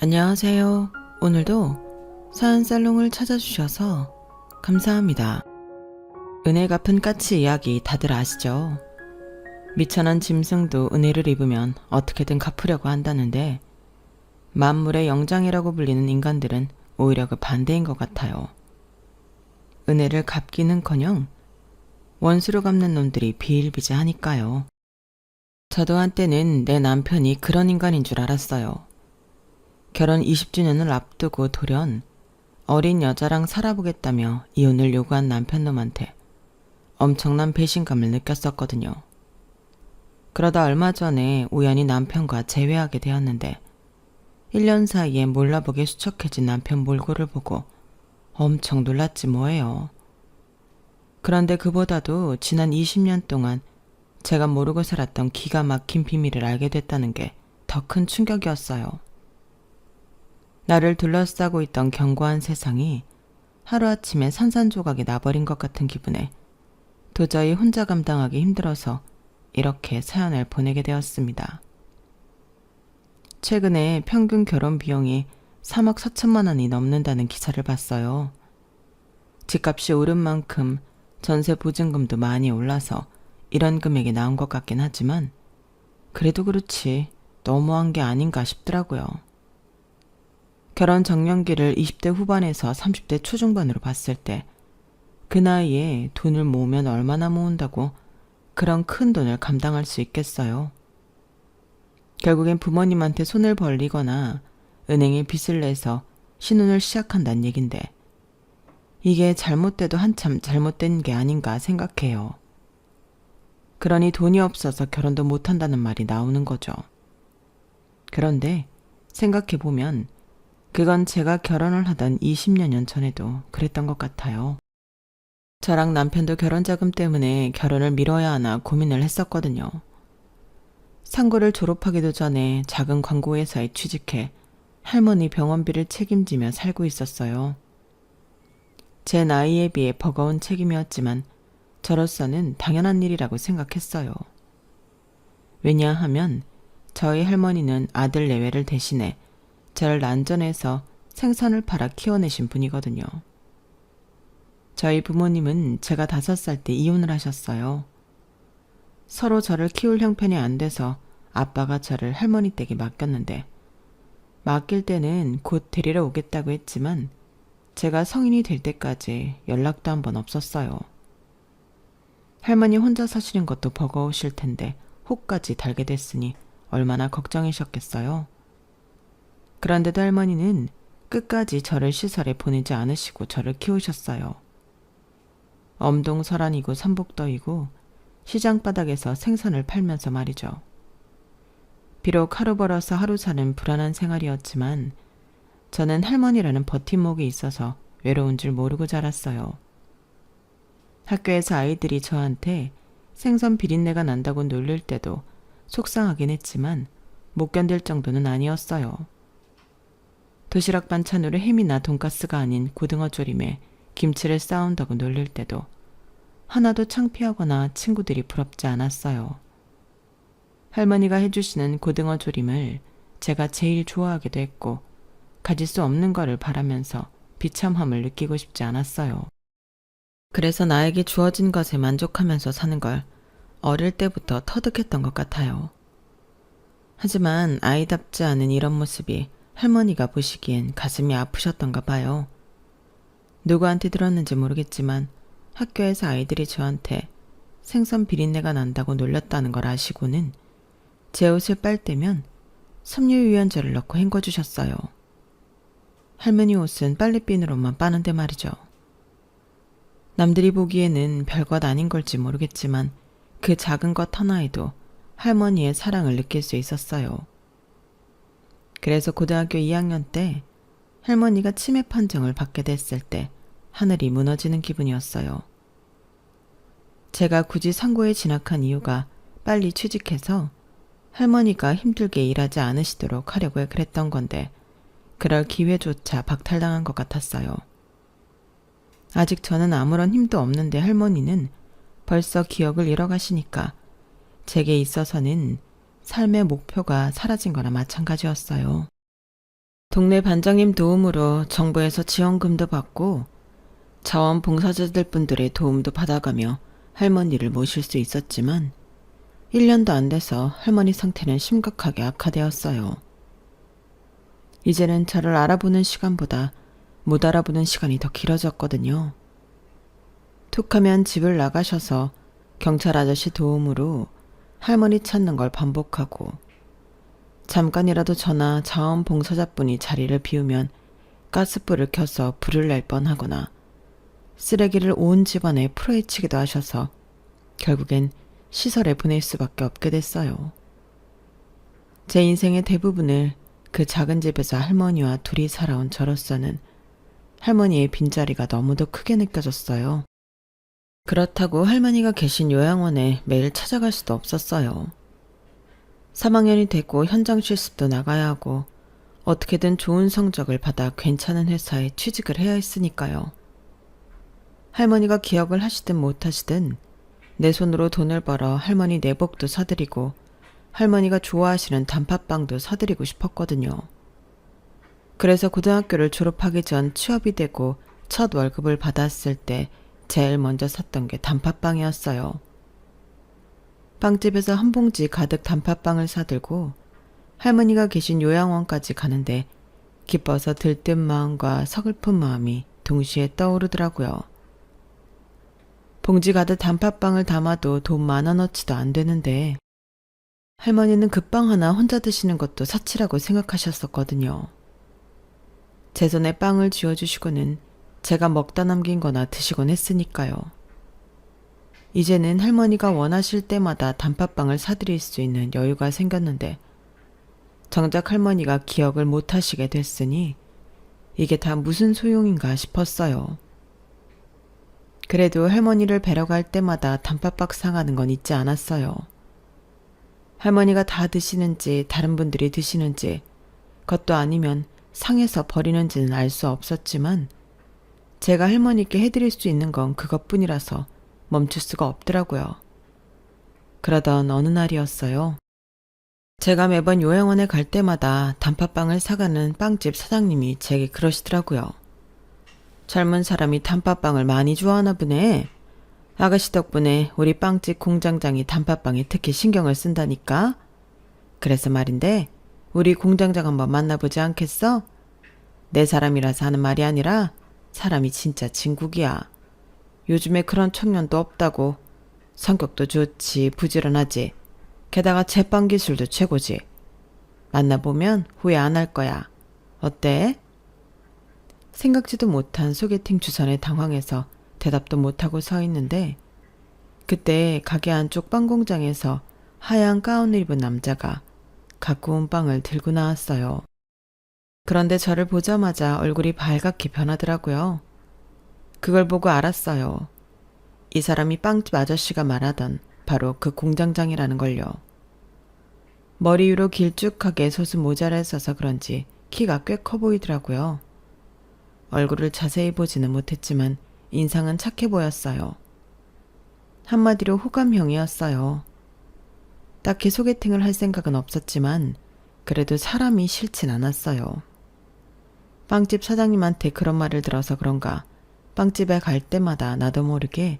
안녕하세요. 오늘도 사연살롱을 찾아주셔서 감사합니다. 은혜 갚은 까치 이야기 다들 아시죠? 미천한 짐승도 은혜를 입으면 어떻게든 갚으려고 한다는데 만물의 영장이라고 불리는 인간들은 오히려 그 반대인 것 같아요. 은혜를 갚기는커녕 원수로 갚는 놈들이 비일비재하니까요. 저도 한때는 내 남편이 그런 인간인 줄 알았어요. 결혼 20주년을 앞두고 돌연 어린 여자랑 살아보겠다며 이혼을 요구한 남편놈한테 엄청난 배신감을 느꼈었거든요. 그러다 얼마 전에 우연히 남편과 재회하게 되었는데 1년 사이에 몰라보게 수척해진 남편 몰골을 보고 엄청 놀랐지 뭐예요. 그런데 그보다도 지난 20년 동안 제가 모르고 살았던 기가 막힌 비밀을 알게 됐다는 게 더 큰 충격이었어요. 나를 둘러싸고 있던 견고한 세상이 하루아침에 산산조각이 나버린 것 같은 기분에 도저히 혼자 감당하기 힘들어서 이렇게 사연을 보내게 되었습니다. 최근에 평균 결혼 비용이 3억 4천만 원이 넘는다는 기사를 봤어요. 집값이 오른 만큼 전세 보증금도 많이 올라서 이런 금액이 나온 것 같긴 하지만 그래도 그렇지 너무한 게 아닌가 싶더라고요. 결혼 적령기를 20대 후반에서 30대 초중반으로 봤을 때 그 나이에 돈을 모으면 얼마나 모은다고 그런 큰 돈을 감당할 수 있겠어요. 결국엔 부모님한테 손을 벌리거나 은행에 빚을 내서 신혼을 시작한다는 얘긴데 이게 잘못돼도 한참 잘못된 게 아닌가 생각해요. 그러니 돈이 없어서 결혼도 못한다는 말이 나오는 거죠. 그런데 생각해보면 그건 제가 결혼을 하던 20여 년 전에도 그랬던 것 같아요. 저랑 남편도 결혼자금 때문에 결혼을 미뤄야 하나 고민을 했었거든요. 상고를 졸업하기도 전에 작은 광고회사에 취직해 할머니 병원비를 책임지며 살고 있었어요. 제 나이에 비해 버거운 책임이었지만 저로서는 당연한 일이라고 생각했어요. 왜냐하면 저희 할머니는 아들 내외를 대신해 저를 난전해서 생선을 팔아 키워내신 분이거든요. 저희 부모님은 제가 5살 때 이혼을 하셨어요. 서로 저를 키울 형편이 안 돼서 아빠가 저를 할머니 댁에 맡겼는데 맡길 때는 곧 데리러 오겠다고 했지만 제가 성인이 될 때까지 연락도 한 번 없었어요. 할머니 혼자 사시는 것도 버거우실 텐데 혹까지 달게 됐으니 얼마나 걱정이셨겠어요. 그런데도 할머니는 끝까지 저를 시설에 보내지 않으시고 저를 키우셨어요. 엄동설안이고 삼복더이고 시장바닥에서 생선을 팔면서 말이죠. 비록 하루 벌어서 하루 사는 불안한 생활이었지만 저는 할머니라는 버팀목이 있어서 외로운 줄 모르고 자랐어요. 학교에서 아이들이 저한테 생선 비린내가 난다고 놀릴 때도 속상하긴 했지만 못 견딜 정도는 아니었어요. 도시락 반찬으로 햄이나 돈가스가 아닌 고등어 조림에 김치를 싸온다고 놀릴 때도 하나도 창피하거나 친구들이 부럽지 않았어요. 할머니가 해주시는 고등어 조림을 제가 제일 좋아하기도 했고 가질 수 없는 거를 바라면서 비참함을 느끼고 싶지 않았어요. 그래서 나에게 주어진 것에 만족하면서 사는 걸 어릴 때부터 터득했던 것 같아요. 하지만 아이답지 않은 이런 모습이 할머니가 보시기엔 가슴이 아프셨던가 봐요. 누구한테 들었는지 모르겠지만 학교에서 아이들이 저한테 생선 비린내가 난다고 놀렸다는 걸 아시고는 제 옷을 빨 때면 섬유유연제를 넣고 헹궈주셨어요. 할머니 옷은 빨래비누로만 빠는데 말이죠. 남들이 보기에는 별것 아닌 걸지 모르겠지만 그 작은 것 하나에도 할머니의 사랑을 느낄 수 있었어요. 그래서 고등학교 2학년 때 할머니가 치매 판정을 받게 됐을 때 하늘이 무너지는 기분이었어요. 제가 굳이 상고에 진학한 이유가 빨리 취직해서 할머니가 힘들게 일하지 않으시도록 하려고 그랬던 건데 그럴 기회조차 박탈당한 것 같았어요. 아직 저는 아무런 힘도 없는데 할머니는 벌써 기억을 잃어가시니까 제게 있어서는 삶의 목표가 사라진 거나 마찬가지였어요. 동네 반장님 도움으로 정부에서 지원금도 받고 자원봉사자들 분들의 도움도 받아가며 할머니를 모실 수 있었지만 1년도 안 돼서 할머니 상태는 심각하게 악화되었어요. 이제는 저를 알아보는 시간보다 못 알아보는 시간이 더 길어졌거든요. 툭하면 집을 나가셔서 경찰 아저씨 도움으로 할머니 찾는 걸 반복하고 잠깐이라도 저나 자원봉사자분이 자리를 비우면 가스불을 켜서 불을 낼 뻔하거나 쓰레기를 온 집안에 풀어헤치기도 하셔서 결국엔 시설에 보낼 수밖에 없게 됐어요. 제 인생의 대부분을 그 작은 집에서 할머니와 둘이 살아온 저로서는 할머니의 빈자리가 너무도 크게 느껴졌어요. 그렇다고 할머니가 계신 요양원에 매일 찾아갈 수도 없었어요. 3학년이 됐고 현장 실습도 나가야 하고 어떻게든 좋은 성적을 받아 괜찮은 회사에 취직을 해야 했으니까요. 할머니가 기억을 하시든 못하시든 내 손으로 돈을 벌어 할머니 내복도 사드리고 할머니가 좋아하시는 단팥빵도 사드리고 싶었거든요. 그래서 고등학교를 졸업하기 전 취업이 되고 첫 월급을 받았을 때 제일 먼저 샀던 게 단팥빵이었어요. 빵집에서 한 봉지 가득 단팥빵을 사들고 할머니가 계신 요양원까지 가는데 기뻐서 들뜬 마음과 서글픈 마음이 동시에 떠오르더라고요. 봉지 가득 단팥빵을 담아도 돈 10,000원어치도 안 되는데 할머니는 그 빵 하나 혼자 드시는 것도 사치라고 생각하셨었거든요. 제 손에 빵을 쥐어주시고는 제가 먹다 남긴 거나 드시곤 했으니까요. 이제는 할머니가 원하실 때마다 단팥빵을 사드릴 수 있는 여유가 생겼는데 정작 할머니가 기억을 못 하시게 됐으니 이게 다 무슨 소용인가 싶었어요. 그래도 할머니를 뵈러 갈 때마다 단팥빵 사가는 건 잊지 않았어요. 할머니가 다 드시는지 다른 분들이 드시는지 그것도 아니면 상해서 버리는지는 알 수 없었지만 제가 할머니께 해드릴 수 있는 건 그것뿐이라서 멈출 수가 없더라고요. 그러던 어느 날이었어요. 제가 매번 요양원에 갈 때마다 단팥빵을 사가는 빵집 사장님이 제게 그러시더라고요. 젊은 사람이 단팥빵을 많이 좋아하나 보네. 아가씨 덕분에 우리 빵집 공장장이 단팥빵에 특히 신경을 쓴다니까. 그래서 말인데 우리 공장장 한번 만나보지 않겠어? 내 사람이라서 하는 말이 아니라 사람이 진짜 진국이야. 요즘에 그런 청년도 없다고. 성격도 좋지, 부지런하지. 게다가 제빵 기술도 최고지. 만나보면 후회 안 할 거야. 어때? 생각지도 못한 소개팅 주선에 당황해서 대답도 못하고 서 있는데 그때 가게 안쪽 빵 공장에서 하얀 가운을 입은 남자가 갖고 온 빵을 들고 나왔어요. 그런데 저를 보자마자 얼굴이 발갛게 변하더라고요. 그걸 보고 알았어요. 이 사람이 빵집 아저씨가 말하던 바로 그 공장장이라는 걸요. 머리 위로 길쭉하게 솟은 모자를 써서 그런지 키가 꽤 커 보이더라고요. 얼굴을 자세히 보지는 못했지만 인상은 착해 보였어요. 한마디로 호감형이었어요. 딱히 소개팅을 할 생각은 없었지만 그래도 사람이 싫진 않았어요. 빵집 사장님한테 그런 말을 들어서 그런가 빵집에 갈 때마다 나도 모르게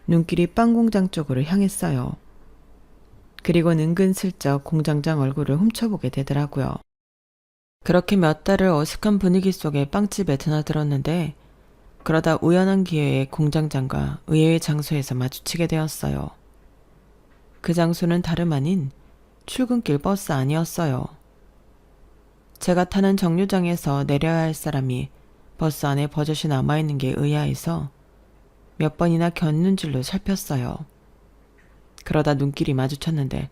눈길이 빵 공장 쪽으로 향했어요. 그리고 은근슬쩍 공장장 얼굴을 훔쳐보게 되더라고요. 그렇게 몇 달을 어색한 분위기 속에 빵집에 드나들었는데 그러다 우연한 기회에 공장장과 의외의 장소에서 마주치게 되었어요. 그 장소는 다름 아닌 출근길 버스 안이었어요. 제가 타는 정류장에서 내려야 할 사람이 버스 안에 버젓이 남아있는 게 의아해서 몇 번이나 곁눈질로 살폈어요. 그러다 눈길이 마주쳤는데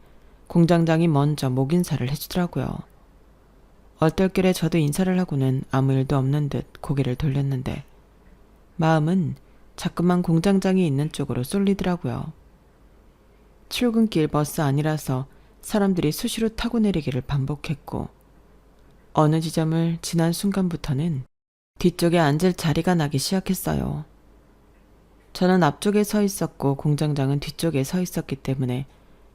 공장장이 먼저 목 인사를 해주더라고요. 얼떨결에 저도 인사를 하고는 아무 일도 없는 듯 고개를 돌렸는데 마음은 자꾸만 공장장이 있는 쪽으로 쏠리더라고요. 출근길 버스 아니라서 사람들이 수시로 타고 내리기를 반복했고 어느 지점을 지난 순간부터는 뒤쪽에 앉을 자리가 나기 시작했어요. 저는 앞쪽에 서 있었고 공장장은 뒤쪽에 서 있었기 때문에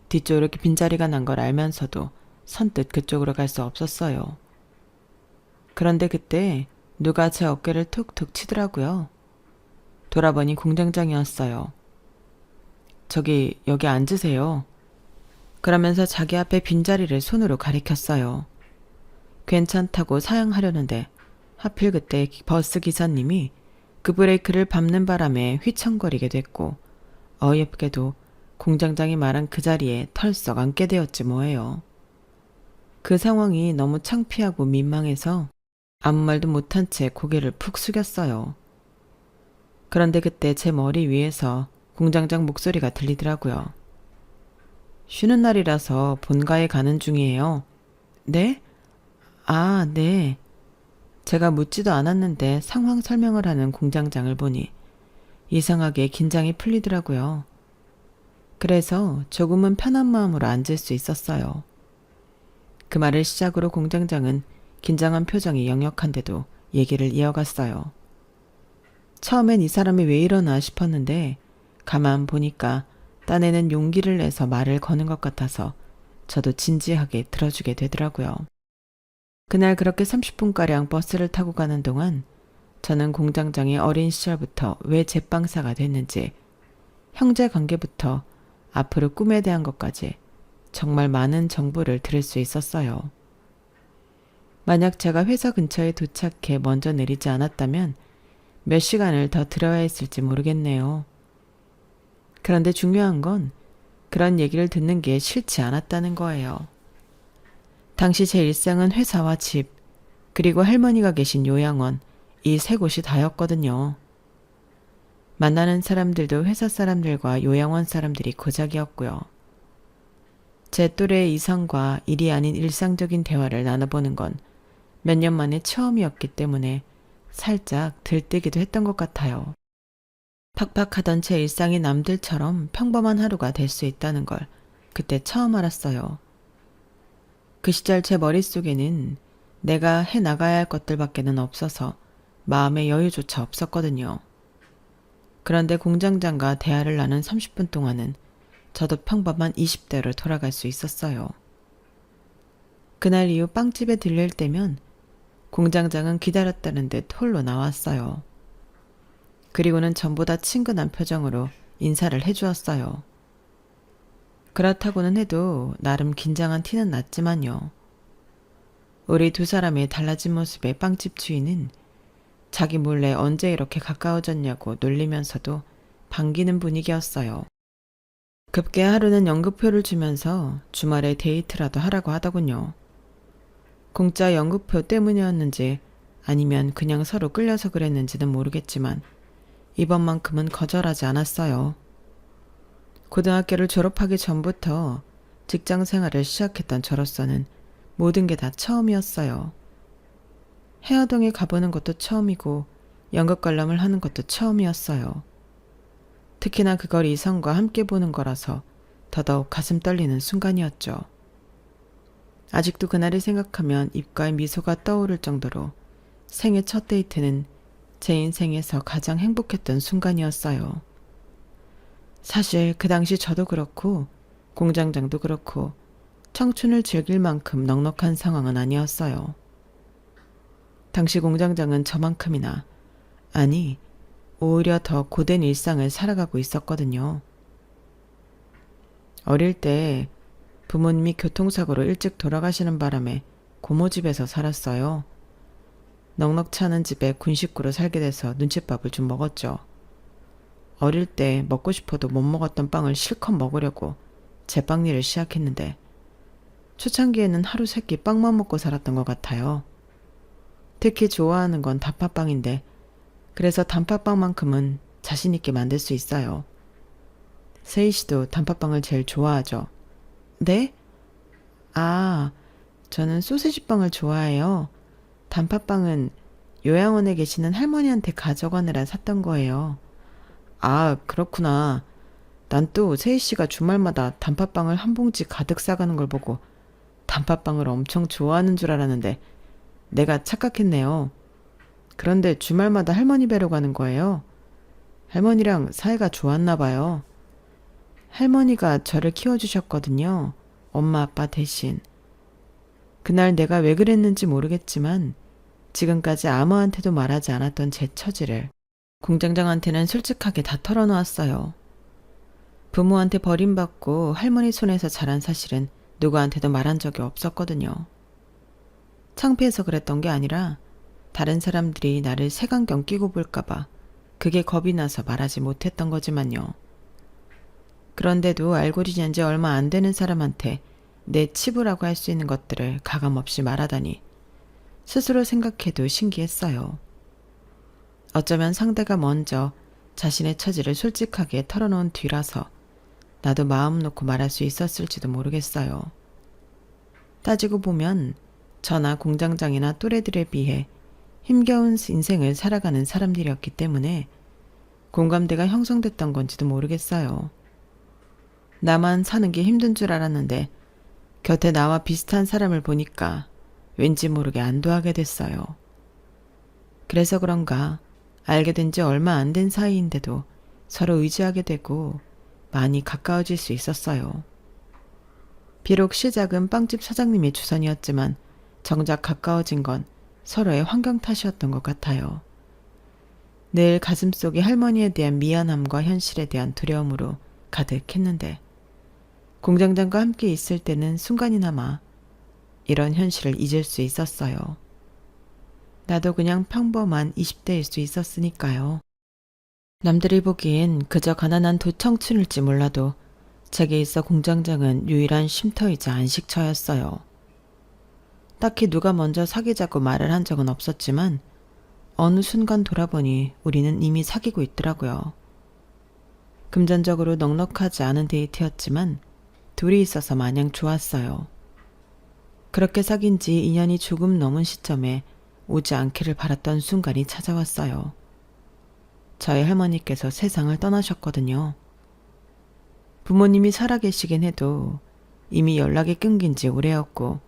뒤쪽으로 빈자리가 난 걸 알면서도 선뜻 그쪽으로 갈 수 없었어요. 그런데 그때 누가 제 어깨를 툭툭 치더라고요. 돌아보니 공장장이었어요. 저기 여기 앉으세요. 그러면서 자기 앞에 빈자리를 손으로 가리켰어요. 괜찮다고 사양하려는데 하필 그때 버스 기사님이 그 브레이크를 밟는 바람에 휘청거리게 됐고 어이없게도 공장장이 말한 그 자리에 털썩 앉게 되었지 뭐예요. 그 상황이 너무 창피하고 민망해서 아무 말도 못한 채 고개를 푹 숙였어요. 그런데 그때 제 머리 위에서 공장장 목소리가 들리더라고요. 쉬는 날이라서 본가에 가는 중이에요. 네? 아, 네. 제가 묻지도 않았는데 상황 설명을 하는 공장장을 보니 이상하게 긴장이 풀리더라고요. 그래서 조금은 편한 마음으로 앉을 수 있었어요. 그 말을 시작으로 공장장은 긴장한 표정이 역력한데도 얘기를 이어갔어요. 처음엔 이 사람이 왜 이러나 싶었는데 가만 보니까 딴에는 용기를 내서 말을 거는 것 같아서 저도 진지하게 들어주게 되더라고요. 그날 그렇게 30분가량 버스를 타고 가는 동안 저는 공장장이 어린 시절부터 왜 제빵사가 됐는지, 형제 관계부터 앞으로 꿈에 대한 것까지 정말 많은 정보를 들을 수 있었어요. 만약 제가 회사 근처에 도착해 먼저 내리지 않았다면 몇 시간을 더 들어야 했을지 모르겠네요. 그런데 중요한 건 그런 얘기를 듣는 게 싫지 않았다는 거예요. 당시 제 일상은 회사와 집, 그리고 할머니가 계신 요양원, 이 세 곳이 다였거든요. 만나는 사람들도 회사 사람들과 요양원 사람들이 고작이었고요. 제 또래의 이성과 일이 아닌 일상적인 대화를 나눠보는 건 몇 년 만에 처음이었기 때문에 살짝 들뜨기도 했던 것 같아요. 팍팍하던 제 일상이 남들처럼 평범한 하루가 될 수 있다는 걸 그때 처음 알았어요. 그 시절 제 머릿속에는 내가 해나가야 할 것들밖에는 없어서 마음의 여유조차 없었거든요. 그런데 공장장과 대화를 나눈 30분 동안은 저도 평범한 20대로 돌아갈 수 있었어요. 그날 이후 빵집에 들릴 때면 공장장은 기다렸다는 듯 홀로 나왔어요. 그리고는 전보다 친근한 표정으로 인사를 해주었어요. 그렇다고는 해도 나름 긴장한 티는 났지만요. 우리 두 사람의 달라진 모습에 빵집 주인은 자기 몰래 언제 이렇게 가까워졌냐고 놀리면서도 반기는 분위기였어요. 급게 하루는 연극표를 주면서 주말에 데이트라도 하라고 하더군요. 공짜 연극표 때문이었는지 아니면 그냥 서로 끌려서 그랬는지는 모르겠지만 이번만큼은 거절하지 않았어요. 고등학교를 졸업하기 전부터 직장 생활을 시작했던 저로서는 모든 게 다 처음이었어요. 해화동에 가보는 것도 처음이고 연극 관람을 하는 것도 처음이었어요. 특히나 그걸 이성과 함께 보는 거라서 더더욱 가슴 떨리는 순간이었죠. 아직도 그날을 생각하면 입가에 미소가 떠오를 정도로 생애 첫 데이트는 제 인생에서 가장 행복했던 순간이었어요. 사실 그 당시 저도 그렇고 공장장도 그렇고 청춘을 즐길 만큼 넉넉한 상황은 아니었어요. 당시 공장장은 저만큼이나, 아니 오히려 더 고된 일상을 살아가고 있었거든요. 어릴 때 부모님이 교통사고로 일찍 돌아가시는 바람에 고모 집에서 살았어요. 넉넉치 않은 집에 군 식구로 살게 돼서 눈칫밥을 좀 먹었죠. 어릴 때 먹고 싶어도 못 먹었던 빵을 실컷 먹으려고 제빵일을 시작했는데 초창기에는 하루 세 끼 빵만 먹고 살았던 것 같아요. 특히 좋아하는 건 단팥빵인데 그래서 단팥빵만큼은 자신 있게 만들 수 있어요. 세희 씨도 단팥빵을 제일 좋아하죠. 네? 아, 저는 소시지빵을 좋아해요. 단팥빵은 요양원에 계시는 할머니한테 가져가느라 샀던 거예요. 아, 그렇구나. 난 또 세희 씨가 주말마다 단팥빵을 한 봉지 가득 싸가는 걸 보고 단팥빵을 엄청 좋아하는 줄 알았는데 내가 착각했네요. 그런데 주말마다 할머니 뵈러 가는 거예요. 할머니랑 사이가 좋았나 봐요. 할머니가 저를 키워주셨거든요. 엄마 아빠 대신. 그날 내가 왜 그랬는지 모르겠지만 지금까지 아무한테도 말하지 않았던 제 처지를 공장장한테는 솔직하게 다 털어놓았어요. 부모한테 버림받고 할머니 손에서 자란 사실은 누구한테도 말한 적이 없었거든요. 창피해서 그랬던 게 아니라 다른 사람들이 나를 색안경 끼고 볼까봐 그게 겁이 나서 말하지 못했던 거지만요. 그런데도 알고 지낸 지 얼마 안 되는 사람한테 내 치부라고 할 수 있는 것들을 가감없이 말하다니 스스로 생각해도 신기했어요. 어쩌면 상대가 먼저 자신의 처지를 솔직하게 털어놓은 뒤라서 나도 마음 놓고 말할 수 있었을지도 모르겠어요. 따지고 보면 저나 공장장이나 또래들에 비해 힘겨운 인생을 살아가는 사람들이었기 때문에 공감대가 형성됐던 건지도 모르겠어요. 나만 사는 게 힘든 줄 알았는데 곁에 나와 비슷한 사람을 보니까 왠지 모르게 안도하게 됐어요. 그래서 그런가 알게 된 지 얼마 안 된 사이인데도 서로 의지하게 되고 많이 가까워질 수 있었어요. 비록 시작은 빵집 사장님의 주선이었지만 정작 가까워진 건 서로의 환경 탓이었던 것 같아요. 늘 가슴속에 할머니에 대한 미안함과 현실에 대한 두려움으로 가득했는데 공장장과 함께 있을 때는 순간이나마 이런 현실을 잊을 수 있었어요. 나도 그냥 평범한 20대일 수 있었으니까요. 남들이 보기엔 그저 가난한 도청춘일지 몰라도 제게 있어 공장장은 유일한 쉼터이자 안식처였어요. 딱히 누가 먼저 사귀자고 말을 한 적은 없었지만 어느 순간 돌아보니 우리는 이미 사귀고 있더라고요. 금전적으로 넉넉하지 않은 데이트였지만 둘이 있어서 마냥 좋았어요. 그렇게 사귄 지 2년이 조금 넘은 시점에 오지 않기를 바랐던 순간이 찾아왔어요. 저희 할머니께서 세상을 떠나셨거든요. 부모님이 살아계시긴 해도 이미 연락이 끊긴 지 오래였고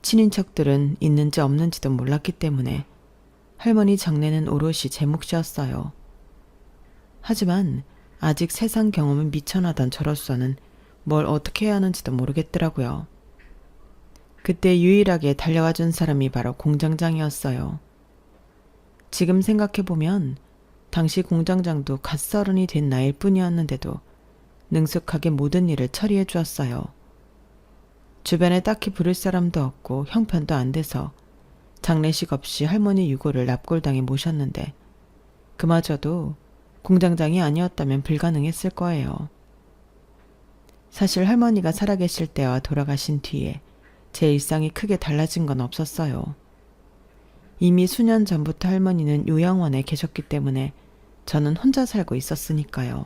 친인척들은 있는지 없는지도 몰랐기 때문에 할머니 장례는 오롯이 제 몫이었어요. 하지만 아직 세상 경험은 미천하던 저로서는 뭘 어떻게 해야 하는지도 모르겠더라고요. 그때 유일하게 달려와준 사람이 바로 공장장이었어요. 지금 생각해보면 당시 공장장도 갓 서른이 된 나이일 뿐이었는데도 능숙하게 모든 일을 처리해 주었어요. 주변에 딱히 부를 사람도 없고 형편도 안 돼서 장례식 없이 할머니 유고를 납골당에 모셨는데 그마저도 공장장이 아니었다면 불가능했을 거예요. 사실 할머니가 살아계실 때와 돌아가신 뒤에 제 일상이 크게 달라진 건 없었어요. 이미 수년 전부터 할머니는 요양원에 계셨기 때문에 저는 혼자 살고 있었으니까요.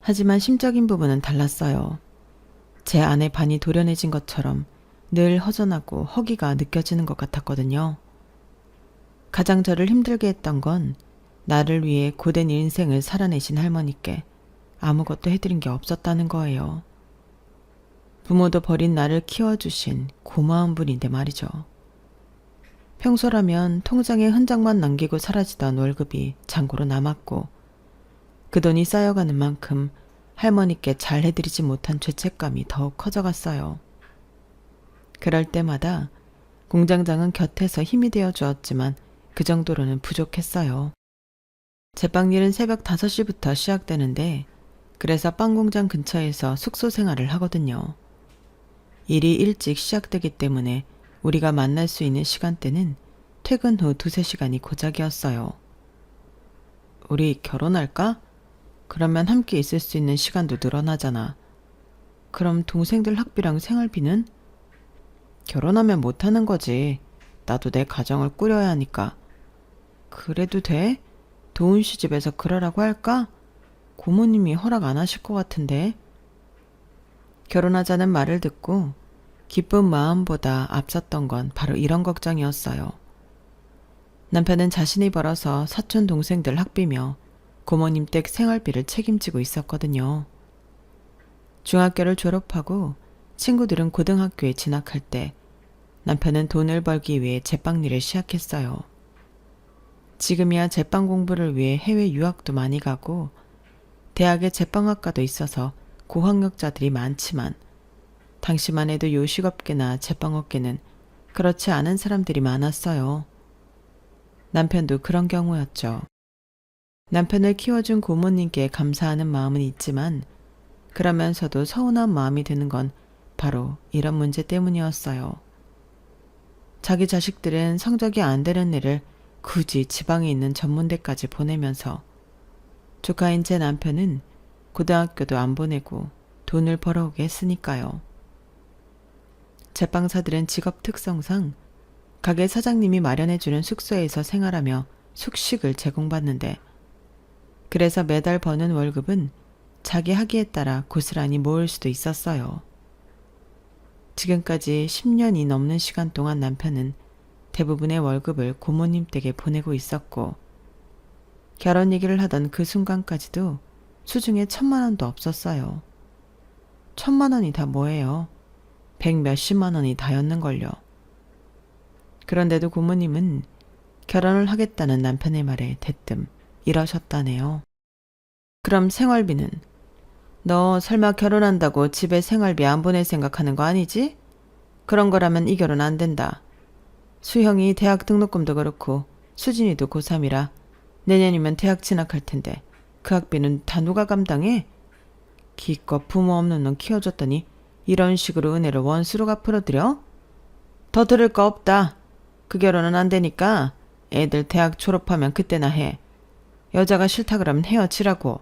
하지만 심적인 부분은 달랐어요. 제 안에 반이 도련해진 것처럼 늘 허전하고 허기가 느껴지는 것 같았거든요. 가장 저를 힘들게 했던 건 나를 위해 고된 인생을 살아내신 할머니께 아무것도 해드린 게 없었다는 거예요. 부모도 버린 나를 키워주신 고마운 분인데 말이죠. 평소라면 통장에 흔적만 남기고 사라지던 월급이 잔고로 남았고 그 돈이 쌓여가는 만큼 할머니께 잘 해드리지 못한 죄책감이 더욱 커져갔어요. 그럴 때마다 공장장은 곁에서 힘이 되어 주었지만 그 정도로는 부족했어요. 제빵일은 새벽 5시부터 시작되는데 그래서 빵공장 근처에서 숙소 생활을 하거든요. 일이 일찍 시작되기 때문에 우리가 만날 수 있는 시간대는 퇴근 후 2-3시간이 고작이었어요. 우리 결혼할까? 그러면 함께 있을 수 있는 시간도 늘어나잖아. 그럼 동생들 학비랑 생활비는? 결혼하면 못하는 거지. 나도 내 가정을 꾸려야 하니까. 그래도 돼? 도훈 씨 집에서 그러라고 할까? 고모님이 허락 안 하실 것 같은데. 결혼하자는 말을 듣고 기쁜 마음보다 앞섰던 건 바로 이런 걱정이었어요. 남편은 자신이 벌어서 사촌 동생들 학비며 고모님 댁 생활비를 책임지고 있었거든요. 중학교를 졸업하고 친구들은 고등학교에 진학할 때 남편은 돈을 벌기 위해 제빵일을 시작했어요. 지금이야 제빵 공부를 위해 해외 유학도 많이 가고 대학에 제빵학과도 있어서 고학력자들이 많지만 당시만 해도 요식업계나 제빵업계는 그렇지 않은 사람들이 많았어요. 남편도 그런 경우였죠. 남편을 키워준 고모님께 감사하는 마음은 있지만 그러면서도 서운한 마음이 드는 건 바로 이런 문제 때문이었어요. 자기 자식들은 성적이 안 되는 애를 굳이 지방에 있는 전문대까지 보내면서 조카인 제 남편은 고등학교도 안 보내고 돈을 벌어오게 했으니까요. 제빵사들은 직업 특성상 가게 사장님이 마련해주는 숙소에서 생활하며 숙식을 제공받는데 그래서 매달 버는 월급은 자기 학위에 따라 고스란히 모을 수도 있었어요. 지금까지 10년이 넘는 시간 동안 남편은 대부분의 월급을 고모님 댁에 보내고 있었고 결혼 얘기를 하던 그 순간까지도 수중에 1,000만 원도 없었어요. 1,000만 원이 다 뭐예요? 100 몇십만 원이 다였는걸요. 그런데도 고모님은 결혼을 하겠다는 남편의 말에 대뜸 이러셨다네요. 그럼 생활비는? 너 설마 결혼한다고 집에 생활비 안 보낼 생각하는 거 아니지? 그런 거라면 이 결혼 안 된다. 수형이 대학 등록금도 그렇고 수진이도 고3이라 내년이면 대학 진학할 텐데 그 학비는 다 누가 감당해? 기껏 부모 없는 놈 키워줬더니 이런 식으로 은혜를 원수로 갚으러들여? 더 들을 거 없다. 그 결혼은 안 되니까 애들 대학 졸업하면 그때나 해. 여자가 싫다 그러면 헤어지라고.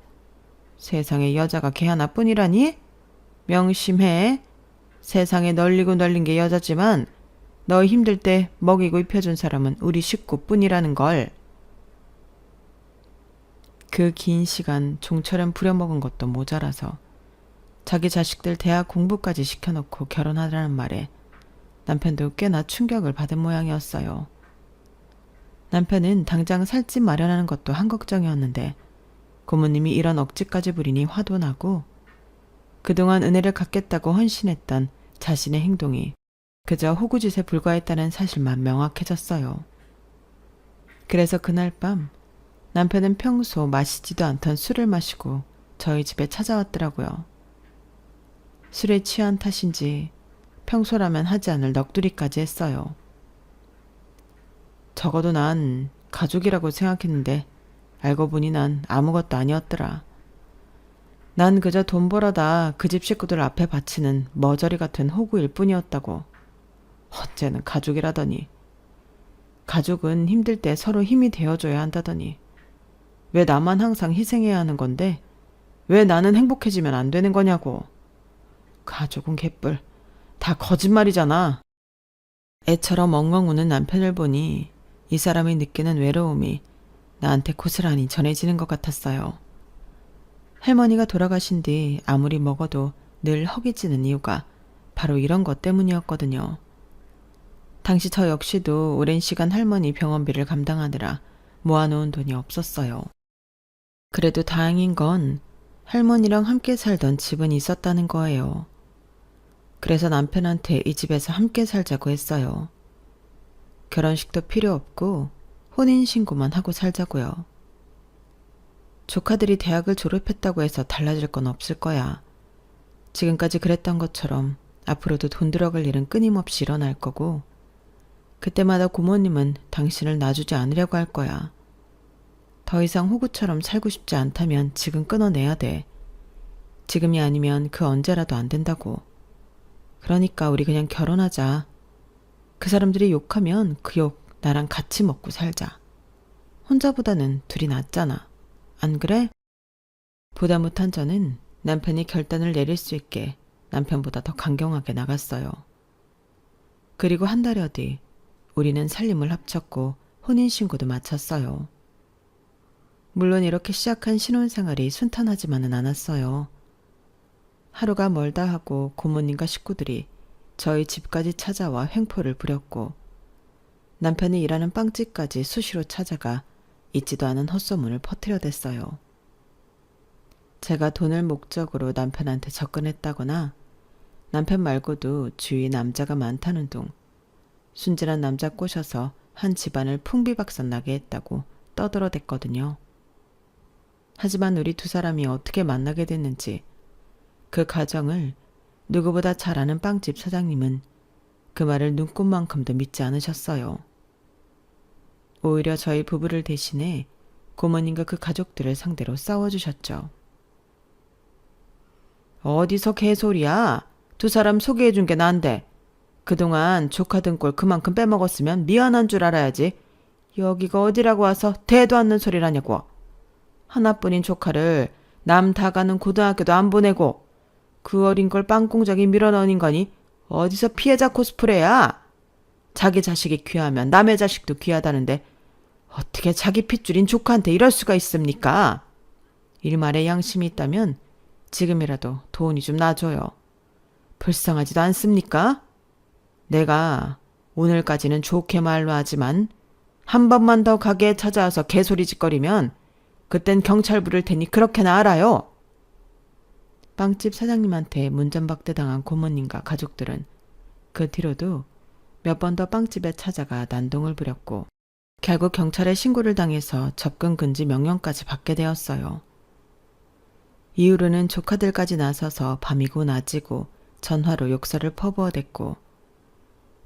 세상에 여자가 걔 하나뿐이라니? 명심해. 세상에 널리고 널린 게 여자지만 너 힘들 때 먹이고 입혀준 사람은 우리 식구뿐이라는 걸. 그 긴 시간 종처럼 부려먹은 것도 모자라서 자기 자식들 대학 공부까지 시켜놓고 결혼하라는 말에 남편도 꽤나 충격을 받은 모양이었어요. 남편은 당장 살집 마련하는 것도 한 걱정이었는데 고모님이 이런 억지까지 부리니 화도 나고 그동안 은혜를 갚겠다고 헌신했던 자신의 행동이 그저 호구짓에 불과했다는 사실만 명확해졌어요. 그래서 그날 밤 남편은 평소 마시지도 않던 술을 마시고 저희 집에 찾아왔더라고요. 술에 취한 탓인지 평소라면 하지 않을 넋두리까지 했어요. 적어도 난 가족이라고 생각했는데 알고 보니 난 아무것도 아니었더라. 난 그저 돈 벌어다 그 집 식구들 앞에 바치는 머저리 같은 호구일 뿐이었다고. 어째는 가족이라더니. 가족은 힘들 때 서로 힘이 되어줘야 한다더니. 왜 나만 항상 희생해야 하는 건데 왜 나는 행복해지면 안 되는 거냐고. 가족은 개뿔. 다 거짓말이잖아. 애처럼 엉엉 우는 남편을 보니 이 사람이 느끼는 외로움이 나한테 고스란히 전해지는 것 같았어요. 할머니가 돌아가신 뒤 아무리 먹어도 늘 허기지는 이유가 바로 이런 것 때문이었거든요. 당시 저 역시도 오랜 시간 할머니 병원비를 감당하느라 모아놓은 돈이 없었어요. 그래도 다행인 건 할머니랑 함께 살던 집은 있었다는 거예요. 그래서 남편한테 이 집에서 함께 살자고 했어요. 결혼식도 필요 없고 혼인신고만 하고 살자고요. 조카들이 대학을 졸업했다고 해서 달라질 건 없을 거야. 지금까지 그랬던 것처럼 앞으로도 돈 들어갈 일은 끊임없이 일어날 거고 그때마다 고모님은 당신을 놔주지 않으려고 할 거야. 더 이상 호구처럼 살고 싶지 않다면 지금 끊어내야 돼. 지금이 아니면 그 언제라도 안 된다고. 그러니까 우리 그냥 결혼하자. 그 사람들이 욕하면 그 욕 나랑 같이 먹고 살자. 혼자보다는 둘이 낫잖아. 안 그래? 보다 못한 저는 남편이 결단을 내릴 수 있게 남편보다 더 강경하게 나갔어요. 그리고 한 달여 뒤 우리는 살림을 합쳤고 혼인신고도 마쳤어요. 물론 이렇게 시작한 신혼생활이 순탄하지만은 않았어요. 하루가 멀다 하고 고모님과 식구들이 저희 집까지 찾아와 횡포를 부렸고 남편이 일하는 빵집까지 수시로 찾아가 있지도 않은 헛소문을 퍼뜨려댔어요. 제가 돈을 목적으로 남편한테 접근했다거나 남편 말고도 주위에 남자가 많다는 둥 순진한 남자 꼬셔서 한 집안을 풍비박산 나게 했다고 떠들어댔거든요. 하지만 우리 두 사람이 어떻게 만나게 됐는지 그 가정을 누구보다 잘 아는 빵집 사장님은 그 말을 눈꽃만큼도 믿지 않으셨어요. 오히려 저희 부부를 대신해 고모님과 그 가족들을 상대로 싸워주셨죠. 어디서 개소리야? 두 사람 소개해준 게 난데. 그동안 조카 등골 그만큼 빼먹었으면 미안한 줄 알아야지. 여기가 어디라고 와서 대도 않는 소리라냐고. 하나뿐인 조카를 남 다 가는 고등학교도 안 보내고 그 어린 걸 빵공장에 밀어넣은 인간이 어디서 피해자 코스프레야? 자기 자식이 귀하면 남의 자식도 귀하다는데 어떻게 자기 핏줄인 조카한테 이럴 수가 있습니까? 일말의 양심이 있다면 지금이라도 돈이 좀 놔줘요. 불쌍하지도 않습니까? 내가 오늘까지는 좋게 말로 하지만 한 번만 더 가게에 찾아와서 개소리짓거리면 그땐 경찰 부를 테니 그렇게나 알아요. 빵집 사장님한테 문전박대 당한 고모님과 가족들은 그 뒤로도 몇 번 더 빵집에 찾아가 난동을 부렸고 결국 경찰에 신고를 당해서 접근 금지 명령까지 받게 되었어요. 이후로는 조카들까지 나서서 밤이고 낮이고 전화로 욕설을 퍼부어댔고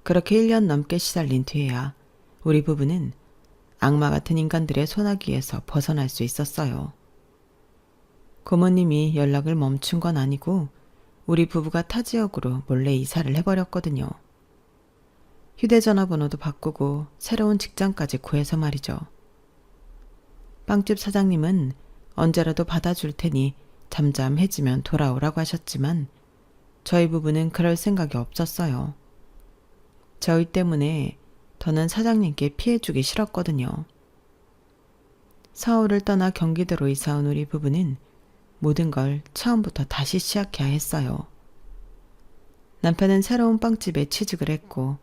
그렇게 1년 넘게 시달린 뒤에야 우리 부부는 악마 같은 인간들의 소나기에서 벗어날 수 있었어요. 고모님이 연락을 멈춘 건 아니고 우리 부부가 타 지역으로 몰래 이사를 해버렸거든요. 휴대전화 번호도 바꾸고 새로운 직장까지 구해서 말이죠. 빵집 사장님은 언제라도 받아줄 테니 잠잠해지면 돌아오라고 하셨지만 저희 부부는 그럴 생각이 없었어요. 저희 때문에 더는 사장님께 피해주기 싫었거든요. 서울을 떠나 경기도로 이사온 우리 부부는 모든 걸 처음부터 다시 시작해야 했어요. 남편은 새로운 빵집에 취직을 했고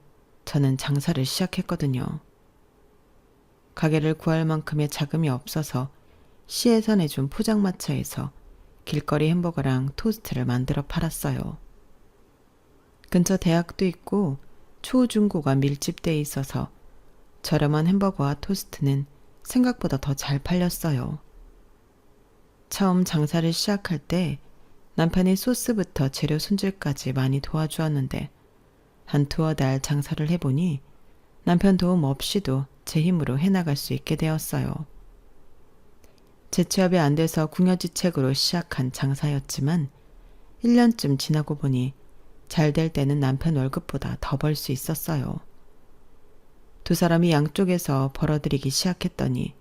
저는 장사를 시작했거든요. 가게를 구할 만큼의 자금이 없어서 시에서 내준 포장마차에서 길거리 햄버거랑 토스트를 만들어 팔았어요. 근처 대학도 있고 초중고가 밀집돼 있어서 저렴한 햄버거와 토스트는 생각보다 더 잘 팔렸어요. 처음 장사를 시작할 때 남편이 소스부터 재료 손질까지 많이 도와주었는데 한 두어 달 장사를 해보니 남편 도움 없이도 제 힘으로 해나갈 수 있게 되었어요. 재취업이 안 돼서 궁여지책으로 시작한 장사였지만 1년쯤 지나고 보니 잘 될 때는 남편 월급보다 더 벌 수 있었어요. 두 사람이 양쪽에서 벌어들이기 시작했더니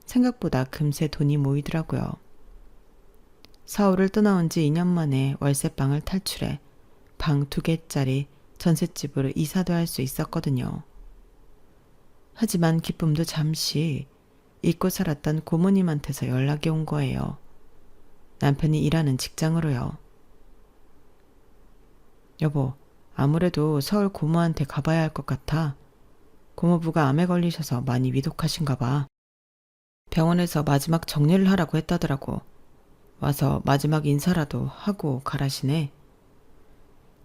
생각보다 금세 돈이 모이더라고요. 서울을 떠나온 지 2년 만에 월세방을 탈출해 방 2개짜리 전셋집으로 이사도 할 수 있었거든요. 하지만 기쁨도 잠시 잊고 살았던 고모님한테서 연락이 온 거예요. 남편이 일하는 직장으로요. 여보, 아무래도 서울 고모한테 가봐야 할 것 같아. 고모부가 암에 걸리셔서 많이 위독하신가 봐. 병원에서 마지막 정리를 하라고 했다더라고. 와서 마지막 인사라도 하고 가라시네.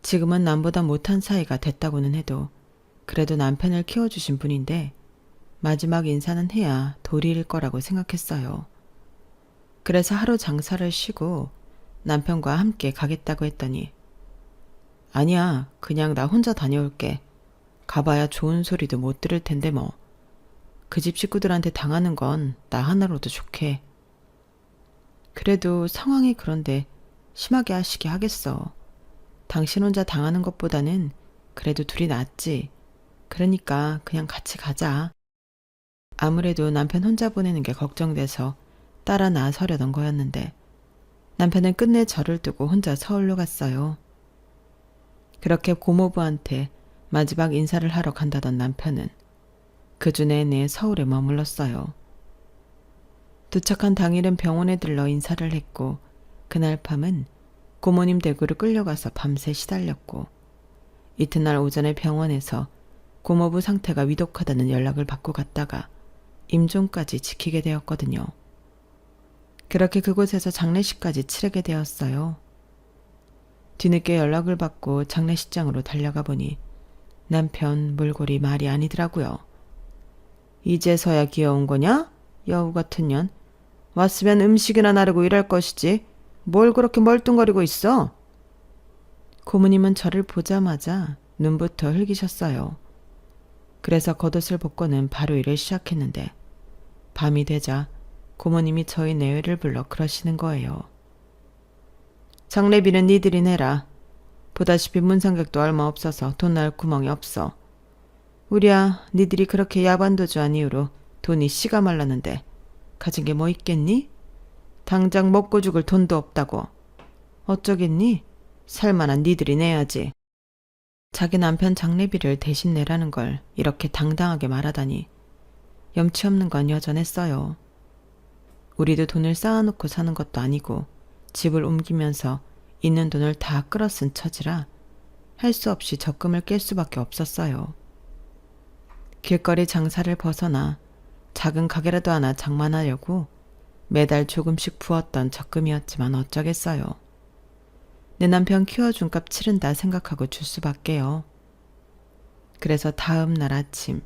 지금은 남보다 못한 사이가 됐다고는 해도 그래도 남편을 키워주신 분인데 마지막 인사는 해야 도리일 거라고 생각했어요. 그래서 하루 장사를 쉬고 남편과 함께 가겠다고 했더니 아니야, 그냥 나 혼자 다녀올게. 가봐야 좋은 소리도 못 들을 텐데 뭐. 그 집 식구들한테 당하는 건 나 하나로도 좋게. 그래도 상황이 그런데 심하게 하시게 하겠어. 당신 혼자 당하는 것보다는 그래도 둘이 낫지. 그러니까 그냥 같이 가자. 아무래도 남편 혼자 보내는 게 걱정돼서 따라 나서려던 거였는데 남편은 끝내 저를 두고 혼자 서울로 갔어요. 그렇게 고모부한테 마지막 인사를 하러 간다던 남편은 그 주 내내 서울에 머물렀어요. 도착한 당일은 병원에 들러 인사를 했고 그날 밤은 고모님 댁으로 끌려가서 밤새 시달렸고 이튿날 오전에 병원에서 고모부 상태가 위독하다는 연락을 받고 갔다가 임종까지 지키게 되었거든요. 그렇게 그곳에서 장례식까지 치르게 되었어요. 뒤늦게 연락을 받고 장례식장으로 달려가 보니 남편 몰골이 말이 아니더라고요. 이제서야 귀여운 거냐? 여우 같은 년. 왔으면 음식이나 나르고 일할 것이지. 뭘 그렇게 멀뚱거리고 있어? 고모님은 저를 보자마자 눈부터 흘기셨어요. 그래서 겉옷을 벗고는 바로 일을 시작했는데 밤이 되자 고모님이 저희 내외를 불러 그러시는 거예요. 장례비는 니들이 내라. 보다시피 문상객도 얼마 없어서 돈 날 구멍이 없어. 우리야 니들이 그렇게 야반도주한 이후로 돈이 씨가 말랐는데 가진 게 뭐 있겠니? 당장 먹고 죽을 돈도 없다고. 어쩌겠니? 살만한 니들이 내야지. 자기 남편 장례비를 대신 내라는 걸 이렇게 당당하게 말하다니 염치 없는 건 여전했어요. 우리도 돈을 쌓아놓고 사는 것도 아니고 집을 옮기면서 있는 돈을 다 끌어쓴 처지라 할 수 없이 적금을 깰 수밖에 없었어요. 길거리 장사를 벗어나 작은 가게라도 하나 장만하려고 매달 조금씩 부었던 적금이었지만 어쩌겠어요. 내 남편 키워준 값 치른다 생각하고 줄 수밖에요. 그래서 다음 날 아침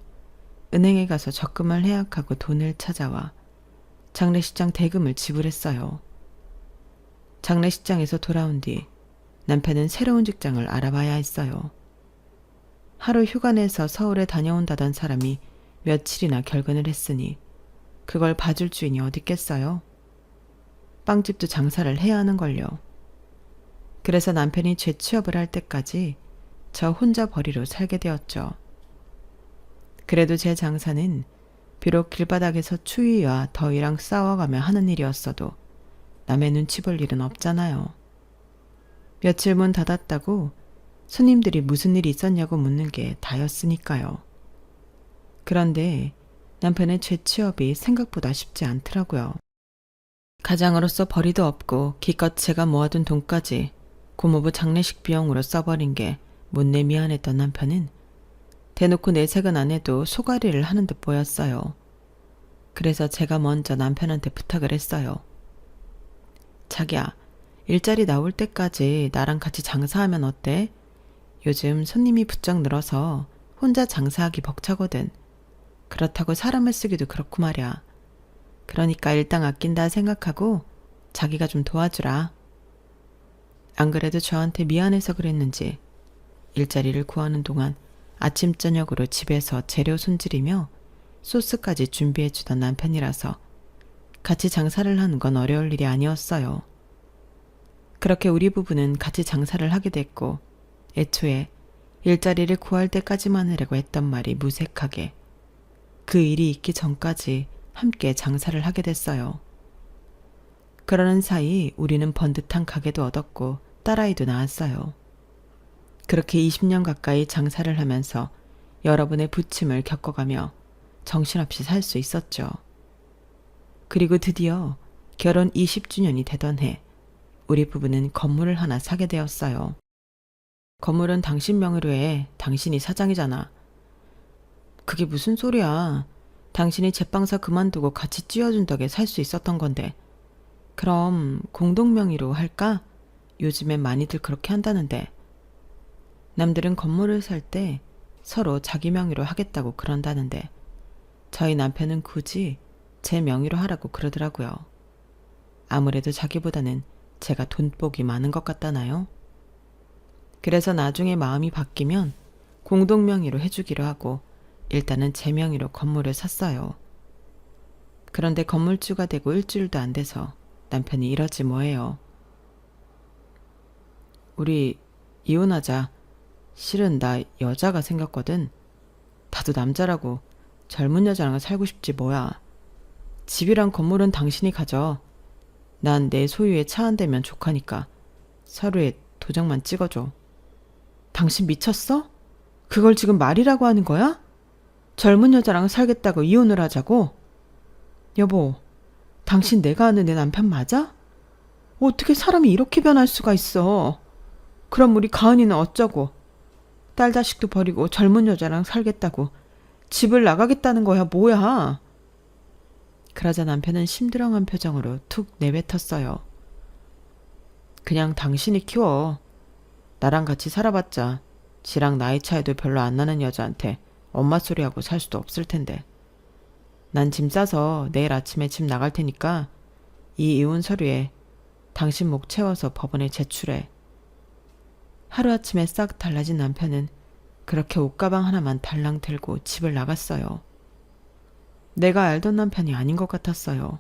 은행에 가서 적금을 해약하고 돈을 찾아와 장례식장 대금을 지불했어요. 장례식장에서 돌아온 뒤 남편은 새로운 직장을 알아봐야 했어요. 하루 휴가 내서 서울에 다녀온다던 사람이 며칠이나 결근을 했으니 그걸 봐줄 주인이 어딨겠어요. 빵집도 장사를 해야 하는걸요. 그래서 남편이 재취업을 할 때까지 저 혼자 벌이로 살게 되었죠. 그래도 제 장사는 비록 길바닥에서 추위와 더위랑 싸워가며 하는 일이었어도 남의 눈치 볼 일은 없잖아요. 며칠 문 닫았다고 손님들이 무슨 일이 있었냐고 묻는 게 다였으니까요. 그런데 남편의 재취업이 생각보다 쉽지 않더라고요. 가장으로서 벌이도 없고 기껏 제가 모아둔 돈까지 고모부 장례식 비용으로 써버린 게 못내 미안했던 남편은 대놓고 내색은 안 해도 소가리를 하는 듯 보였어요. 그래서 제가 먼저 남편한테 부탁을 했어요. 자기야, 일자리 나올 때까지 나랑 같이 장사하면 어때? 요즘 손님이 부쩍 늘어서 혼자 장사하기 벅차거든. 그렇다고 사람을 쓰기도 그렇고 말이야. 그러니까 일당 아낀다 생각하고 자기가 좀 도와주라. 안 그래도 저한테 미안해서 그랬는지 일자리를 구하는 동안 아침 저녁으로 집에서 재료 손질이며 소스까지 준비해주던 남편이라서 같이 장사를 하는 건 어려울 일이 아니었어요. 그렇게 우리 부부는 같이 장사를 하게 됐고 애초에 일자리를 구할 때까지만 하려고 했던 말이 무색하게 그 일이 있기 전까지 함께 장사를 하게 됐어요. 그러는 사이 우리는 번듯한 가게도 얻었고 딸아이도 낳았어요. 그렇게 20년 가까이 장사를 하면서 여러분의 부침을 겪어가며 정신없이 살 수 있었죠. 그리고 드디어 결혼 20주년이 되던 해 우리 부부는 건물을 하나 사게 되었어요. 건물은 당신 명의로 해. 당신이 사장이잖아. 그게 무슨 소리야. 당신이 제빵사 그만두고 같이 찌어준 덕에 살 수 있었던 건데. 그럼 공동 명의로 할까? 요즘엔 많이들 그렇게 한다는데. 남들은 건물을 살 때 서로 자기 명의로 하겠다고 그런다는데 저희 남편은 굳이 제 명의로 하라고 그러더라고요. 아무래도 자기보다는 제가 돈복이 많은 것 같다나요? 그래서 나중에 마음이 바뀌면 공동 명의로 해주기로 하고 일단은 제 명의로 건물을 샀어요. 그런데 건물주가 되고 일주일도 안 돼서 남편이 이러지 뭐예요. 우리 이혼하자. 실은 나 여자가 생겼거든. 나도 남자라고 젊은 여자랑 살고 싶지 뭐야. 집이랑 건물은 당신이 가져. 난 내 소유의 차 한 대면 족하니까 서류에 도장만 찍어줘. 당신 미쳤어? 그걸 지금 말이라고 하는 거야? 젊은 여자랑 살겠다고 이혼을 하자고? 여보, 당신 내가 아는 내 남편 맞아? 어떻게 사람이 이렇게 변할 수가 있어? 그럼 우리 가은이는 어쩌고? 딸 자식도 버리고 젊은 여자랑 살겠다고 집을 나가겠다는 거야 뭐야? 그러자 남편은 심드렁한 표정으로 툭 내뱉었어요. 그냥 당신이 키워. 나랑 같이 살아봤자 지랑 나이 차이도 별로 안 나는 여자한테 엄마 소리하고 살 수도 없을 텐데. 난 짐 싸서 내일 아침에 집 나갈 테니까 이 이혼 서류에 당신 목 채워서 법원에 제출해. 하루아침에 싹 달라진 남편은 그렇게 옷가방 하나만 달랑 들고 집을 나갔어요. 내가 알던 남편이 아닌 것 같았어요.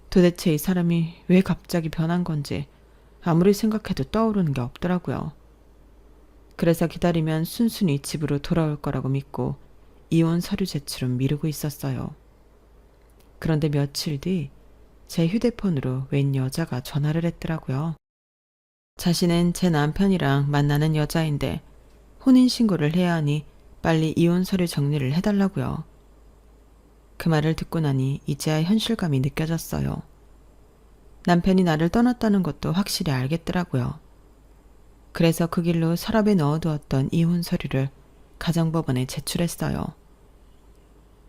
도대체 이 사람이 왜 갑자기 변한 건지 아무리 생각해도 떠오르는 게 없더라고요. 그래서 기다리면 순순히 집으로 돌아올 거라고 믿고 이혼 서류 제출은 미루고 있었어요. 그런데 며칠 뒤 제 휴대폰으로 웬 여자가 전화를 했더라고요. 자신은 제 남편이랑 만나는 여자인데 혼인신고를 해야 하니 빨리 이혼 서류 정리를 해달라고요. 그 말을 듣고 나니 이제야 현실감이 느껴졌어요. 남편이 나를 떠났다는 것도 확실히 알겠더라고요. 그래서 그 길로 서랍에 넣어두었던 이혼 서류를 가정법원에 제출했어요.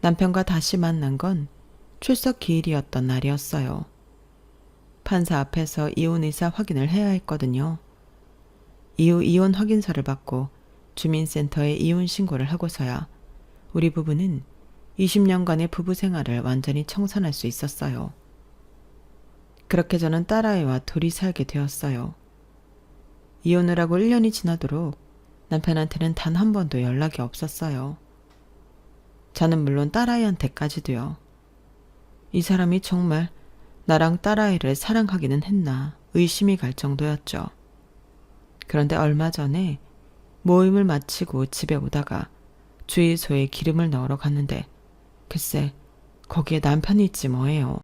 남편과 다시 만난 건 출석 기일이었던 날이었어요. 판사 앞에서 이혼 의사 확인을 해야 했거든요. 이후 이혼 확인서를 받고 주민센터에 이혼 신고를 하고서야 우리 부부는 20년간의 부부 생활을 완전히 청산할 수 있었어요. 그렇게 저는 딸아이와 둘이 살게 되었어요. 이혼을 하고 1년이 지나도록 남편한테는 단 한 번도 연락이 없었어요. 저는 물론 딸아이한테까지도요. 이 사람이 정말 나랑 딸아이를 사랑하기는 했나 의심이 갈 정도였죠. 그런데 얼마 전에 모임을 마치고 집에 오다가 주유소에 기름을 넣으러 갔는데 글쎄 거기에 남편이 있지 뭐예요.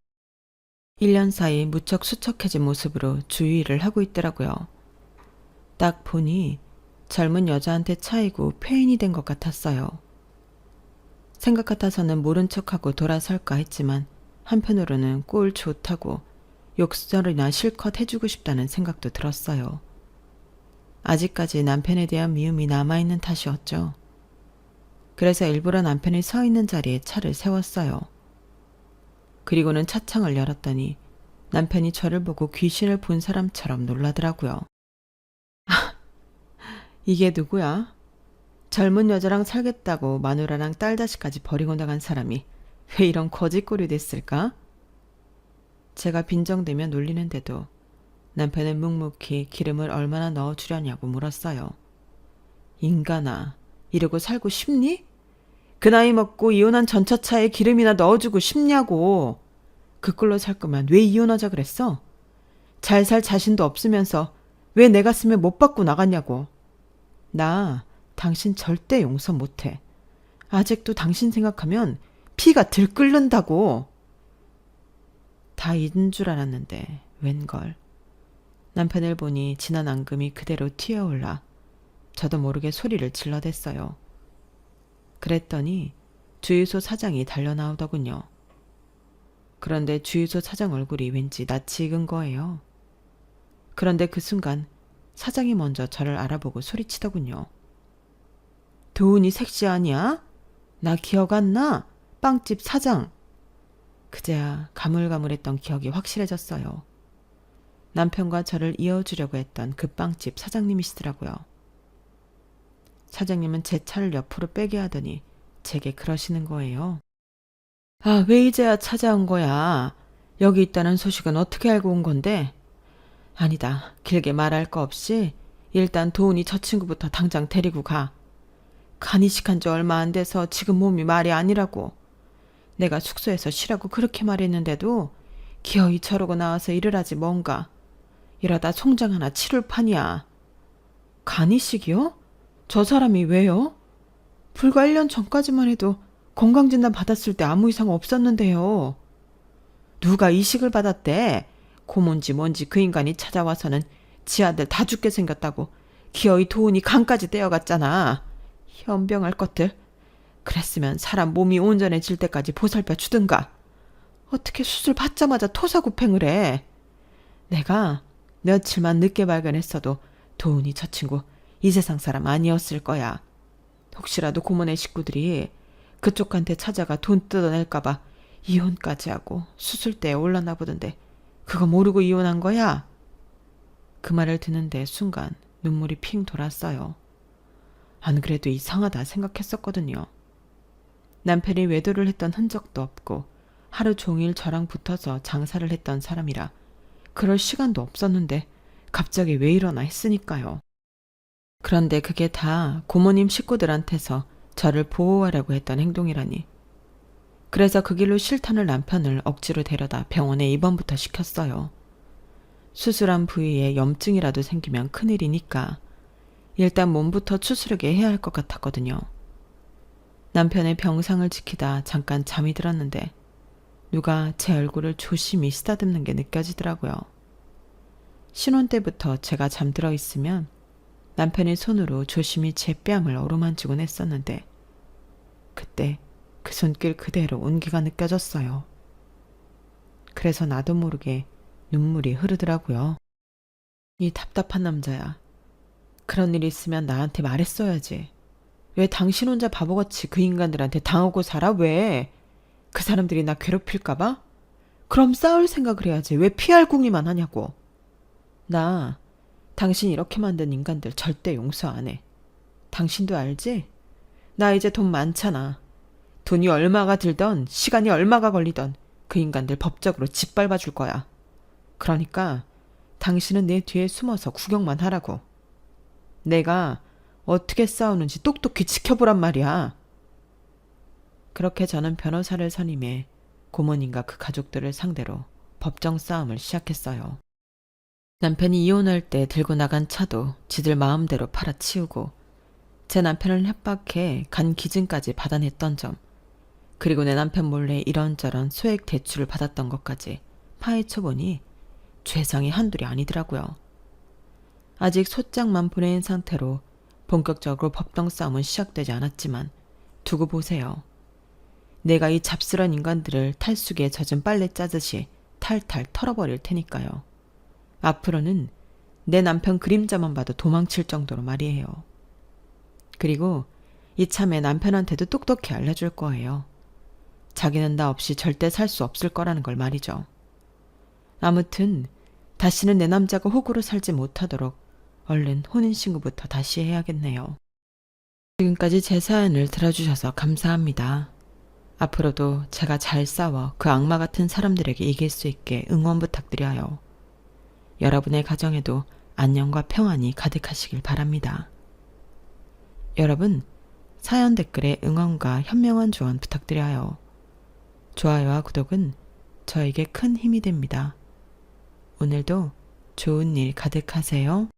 1년 사이 무척 수척해진 모습으로 주유일을 하고 있더라고요. 딱 보니 젊은 여자한테 차이고 폐인이 된 것 같았어요. 생각 같아서는 모른 척하고 돌아설까 했지만 한편으로는 꼴 좋다고 욕설이나 실컷 해주고 싶다는 생각도 들었어요. 아직까지 남편에 대한 미움이 남아있는 탓이었죠. 그래서 일부러 남편이 서 있는 자리에 차를 세웠어요. 그리고는 차창을 열었더니 남편이 저를 보고 귀신을 본 사람처럼 놀라더라고요. 이게 누구야? 젊은 여자랑 살겠다고 마누라랑 딸다시까지 버리고 나간 사람이 왜 이런 거짓꼴이 됐을까? 제가 빈정대며 놀리는데도 남편은 묵묵히 기름을 얼마나 넣어주려냐고 물었어요. 인간아, 이러고 살고 싶니? 그 나이 먹고 이혼한 전차차에 기름이나 넣어주고 싶냐고. 그 꼴로 살 거면 왜 이혼하자 그랬어? 잘 살 자신도 없으면서 왜 내 가슴에 못 박고 나갔냐고. 나 당신 절대 용서 못해. 아직도 당신 생각하면 피가 들끓는다고. 다 잊은 줄 알았는데 웬걸. 남편을 보니 지난 앙금이 그대로 튀어올라 저도 모르게 소리를 질러댔어요. 그랬더니 주유소 사장이 달려나오더군요. 그런데 주유소 사장 얼굴이 왠지 낯이 익은 거예요. 그런데 그 순간 사장이 먼저 저를 알아보고 소리치더군요. 도훈이 섹시하냐? 나 기억 안 나? 빵집 사장. 그제야 가물가물했던 기억이 확실해졌어요. 남편과 저를 이어주려고 했던 그 빵집 사장님이시더라고요. 사장님은 제 차를 옆으로 빼게 하더니 제게 그러시는 거예요. 아, 왜 이제야 찾아온 거야? 여기 있다는 소식은 어떻게 알고 온 건데? 아니다. 길게 말할 거 없이 일단 도훈이 저 친구부터 당장 데리고 가. 간이식한 지 얼마 안 돼서 지금 몸이 말이 아니라고. 내가 숙소에서 쉬라고 그렇게 말했는데도 기어이 저러고 나와서 일을 하지 뭔가. 이러다 송장 하나 치룰 판이야. 간이식이요? 저 사람이 왜요? 불과 1년 전까지만 해도 건강진단 받았을 때 아무 이상 없었는데요. 누가 이식을 받았대? 고문지 뭔지 그 인간이 찾아와서는 지 아들 다 죽게 생겼다고 기어이 도훈이 간까지 떼어갔잖아. 현병할 것들. 그랬으면 사람 몸이 온전해질 때까지 보살펴 주든가. 어떻게 수술 받자마자 토사구팽을 해. 내가 며칠만 늦게 발견했어도 도훈이 저 친구 이 세상 사람 아니었을 거야. 혹시라도 고모네 식구들이 그쪽한테 찾아가 돈 뜯어낼까봐 이혼까지 하고 수술대에 올랐나 보던데 그거 모르고 이혼한 거야? 그 말을 듣는데 순간 눈물이 핑 돌았어요. 안 그래도 이상하다 생각했었거든요. 남편이 외도를 했던 흔적도 없고 하루 종일 저랑 붙어서 장사를 했던 사람이라 그럴 시간도 없었는데 갑자기 왜 이러나 했으니까요. 그런데 그게 다 고모님 식구들한테서 저를 보호하려고 했던 행동이라니. 그래서 그 길로 싫다는 남편을 억지로 데려다 병원에 입원부터 시켰어요. 수술한 부위에 염증이라도 생기면 큰일이니까 일단 몸부터 추스르게 해야 할 것 같았거든요. 남편의 병상을 지키다 잠깐 잠이 들었는데 누가 제 얼굴을 조심히 쓰다듬는 게 느껴지더라고요. 신혼 때부터 제가 잠들어 있으면 남편이 손으로 조심히 제 뺨을 어루만지곤 했었는데 그때 그 손길 그대로 온기가 느껴졌어요. 그래서 나도 모르게 눈물이 흐르더라고요. 이 답답한 남자야. 그런 일 있으면 나한테 말했어야지. 왜 당신 혼자 바보같이 그 인간들한테 당하고 살아? 왜? 그 사람들이 나 괴롭힐까봐? 그럼 싸울 생각을 해야지. 왜 피할 궁리만 하냐고. 나 당신 이렇게 만든 인간들 절대 용서 안 해. 당신도 알지? 나 이제 돈 많잖아. 돈이 얼마가 들던 시간이 얼마가 걸리던 그 인간들 법적으로 짓밟아 줄 거야. 그러니까 당신은 내 뒤에 숨어서 구경만 하라고. 내가 어떻게 싸우는지 똑똑히 지켜보란 말이야. 그렇게 저는 변호사를 선임해 고모님과 그 가족들을 상대로 법정 싸움을 시작했어요. 남편이 이혼할 때 들고 나간 차도 지들 마음대로 팔아치우고 제 남편을 협박해 간 기증까지 받아냈던 점, 그리고 내 남편 몰래 이런저런 소액 대출을 받았던 것까지 파헤쳐보니 죄상이 한둘이 아니더라고요. 아직 소장만 보낸 상태로 본격적으로 법정 싸움은 시작되지 않았지만 두고 보세요. 내가 이 잡스런 인간들을 탈수기에 젖은 빨래 짜듯이 탈탈 털어버릴 테니까요. 앞으로는 내 남편 그림자만 봐도 도망칠 정도로 말이에요. 그리고 이참에 남편한테도 똑똑히 알려줄 거예요. 자기는 나 없이 절대 살 수 없을 거라는 걸 말이죠. 아무튼 다시는 내 남자가 호구로 살지 못하도록 얼른 혼인신고부터 다시 해야겠네요. 지금까지 제 사연을 들어주셔서 감사합니다. 앞으로도 제가 잘 싸워 그 악마 같은 사람들에게 이길 수 있게 응원 부탁드려요. 여러분의 가정에도 안녕과 평안이 가득하시길 바랍니다. 여러분, 사연 댓글에 응원과 현명한 조언 부탁드려요. 좋아요와 구독은 저에게 큰 힘이 됩니다. 오늘도 좋은 일 가득하세요.